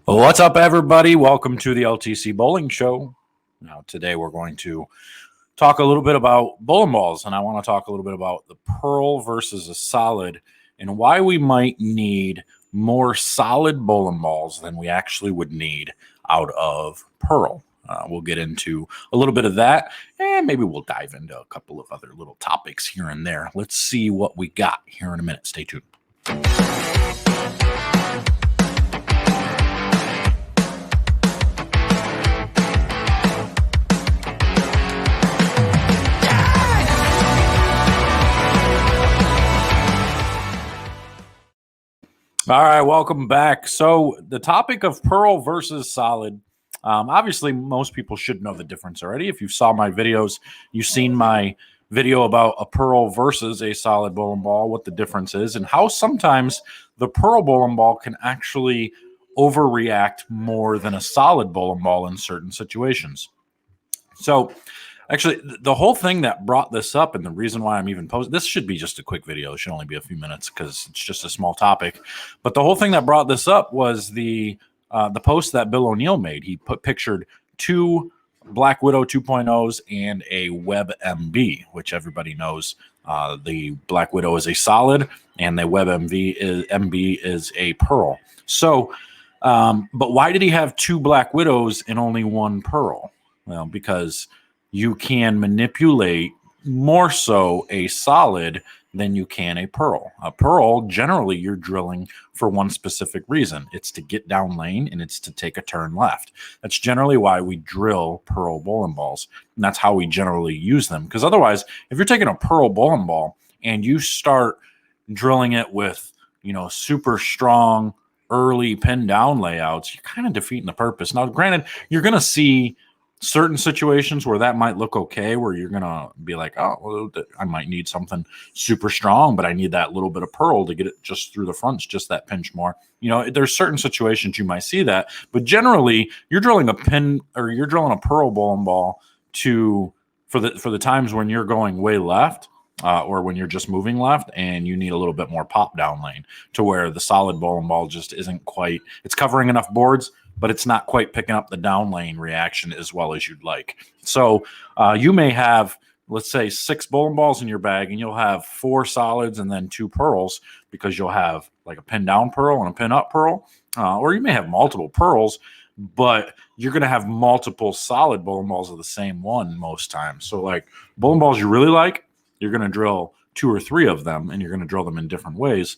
What's up, everybody? Welcome to the LTC Bowling Show. Now, today we're going to talk a little bit about bowling balls, and I want to talk a little bit about the pearl versus a solid and why we might need more solid bowling balls than we actually would need out of pearl. We'll get into a little bit of that, and maybe we'll dive into a couple of other little topics here and there. Let's see what we got here in a minute. Stay tuned. All right, welcome back. So the topic of pearl versus solid. Obviously, most people should know the difference already. If you saw my videos, you've seen my video about a pearl versus a solid bowling ball, what the difference is, and how sometimes the pearl bowling ball can actually overreact more than a solid bowling ball in certain situations. So actually, the whole thing that brought this up and the reason why I'm even posting this should be just a quick video. It should only be a few minutes because it's just a small topic. But the whole thing that brought this up was the post that Bill O'Neill made. He pictured two Black Widow 2.0s and a Web MB, which everybody knows. The Black Widow is a solid, and the Web MB is a pearl. So, but why did he have two Black Widows and only one pearl? Well, because you can manipulate more so a solid than you can a pearl. A pearl, generally, you're drilling for one specific reason. It's to get down lane and it's to take a turn left. That's generally why we drill pearl bowling balls. And that's how we generally use them. Because otherwise, if you're taking a pearl bowling ball and you start drilling it with, super strong early pin down layouts, you're kind of defeating the purpose. Now, granted, you're going to see certain situations where that might look okay, where you're going to be like, oh, well, I might need something super strong, but I need that little bit of pearl to get it just through the fronts, just that pinch more. There's certain situations you might see that, but generally you're drilling a pin or you're drilling a pearl bowling ball for the times when you're going way left, or when you're just moving left and you need a little bit more pop down lane, to where the solid bowling ball just isn't quite, it's covering enough boards, but it's not quite picking up the down lane reaction as well as you'd like. So you may have, let's say, 6 bowling balls in your bag, and you'll have 4 solids and then 2 pearls, because you'll have like a pin down pearl and a pin up pearl, or you may have multiple pearls, but you're going to have multiple solid bowling balls of the same one most times. So like bowling balls you really like, you're going to drill 2 or 3 of them, and you're going to drill them in different ways.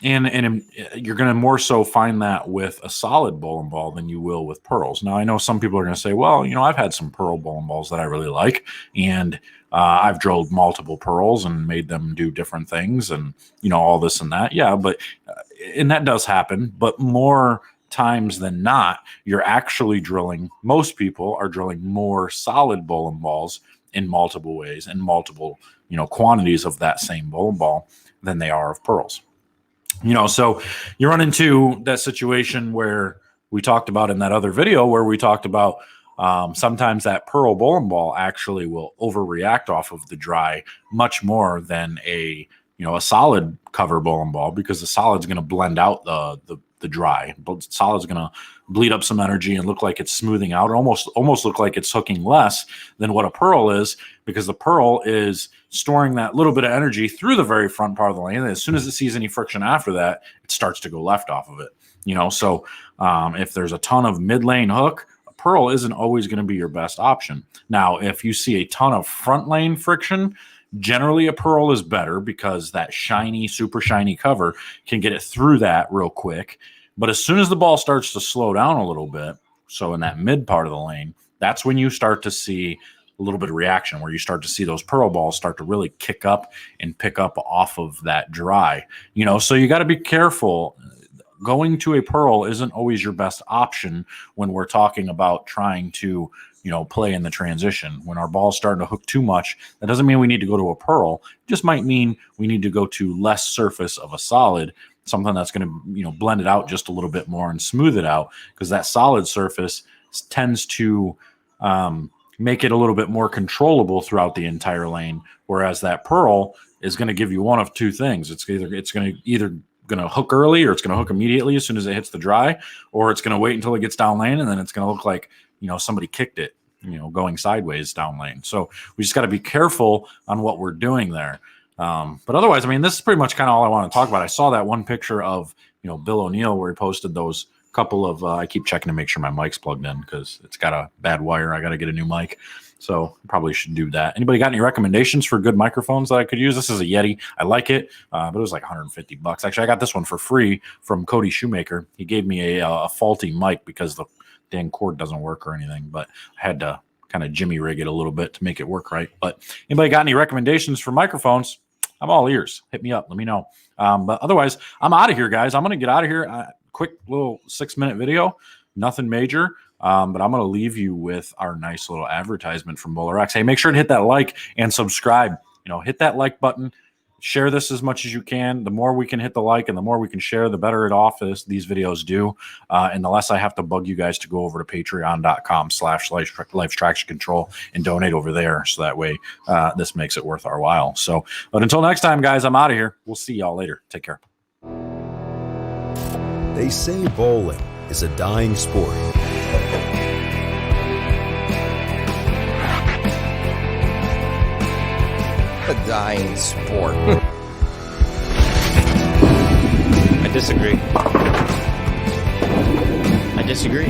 And you're going to more so find that with a solid bowling ball than you will with pearls. Now, I know some people are going to say, well, I've had some pearl bowling balls that I really like, and I've drilled multiple pearls and made them do different things and, all this and that. Yeah, but and that does happen. But more times than not, you're actually drilling, most people are drilling more solid bowling balls in multiple ways and multiple, quantities of that same bowling ball than they are of pearls. So you run into that situation where we talked about in that other video, where we talked about sometimes that pearl bowling ball actually will overreact off of the dry much more than a solid cover bowling ball, because the solid's going to blend out the dry. But solid's going to bleed up some energy and look like it's smoothing out, or almost look like it's hooking less than what a pearl is, because the pearl is storing that little bit of energy through the very front part of the lane. And as soon as it sees any friction after that, it starts to go left off of it. So if there's a ton of mid lane hook, a pearl isn't always going to be your best option. Now, if you see a ton of front lane friction, generally a pearl is better, because that shiny, super shiny cover can get it through that real quick. But as soon as the ball starts to slow down a little bit, so in that mid part of the lane, that's when you start to see a little bit of reaction, where you start to see those pearl balls start to really kick up and pick up off of that dry. So you got to be careful. Going to a pearl isn't always your best option when we're talking about trying to play in the transition. When our ball's starting to hook too much, that doesn't mean we need to go to a pearl. It just might mean we need to go to less surface of a solid, something that's going to blend it out just a little bit more and smooth it out, because that solid surface tends to make it a little bit more controllable throughout the entire lane, whereas that pearl is going to give you one of two things. It's going to either going to hook early, or it's going to hook immediately as soon as it hits the dry, or it's going to wait until it gets down lane, and then it's going to look like, somebody kicked it, going sideways down lane. So we just got to be careful on what we're doing there. But otherwise, I mean, this is pretty much kind of all I want to talk about. I saw that one picture of, Bill O'Neill where he posted those couple of, I keep checking to make sure my mic's plugged in because it's got a bad wire. I got to get a new mic. So probably should do that. Anybody got any recommendations for good microphones that I could use? This is a Yeti. I like it, but it was like $150. Actually, I got this one for free from Cody Shoemaker. He gave me a faulty mic because the dang cord doesn't work or anything, but I had to kind of jimmy rig it a little bit to make it work right. But anybody got any recommendations for microphones? I'm all ears. Hit me up. Let me know. But otherwise, I'm out of here, guys. I'm going to get out of here. Quick little 6-minute video. Nothing major. But I'm going to leave you with our nice little advertisement from Bowler X. Hey, make sure to hit that like and subscribe. Hit that like button. Share this as much as you can. The more we can hit the like and the more we can share, the better it off these videos do. And the less I have to bug you guys to go over to patreon.com/Life Traction Control and donate over there. So that way this makes it worth our while. So, but until next time, guys, I'm out of here. We'll see y'all later. Take care. They say bowling is a dying sport. A dying sport. I disagree. I disagree.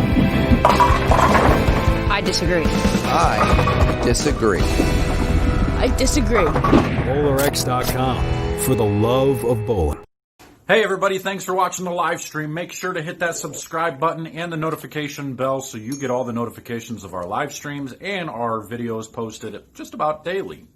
I disagree. I disagree. I disagree. BowlerX.com for the love of bowling. Hey everybody, thanks for watching the live stream. Make sure to hit that subscribe button and the notification bell so you get all the notifications of our live streams and our videos posted just about daily.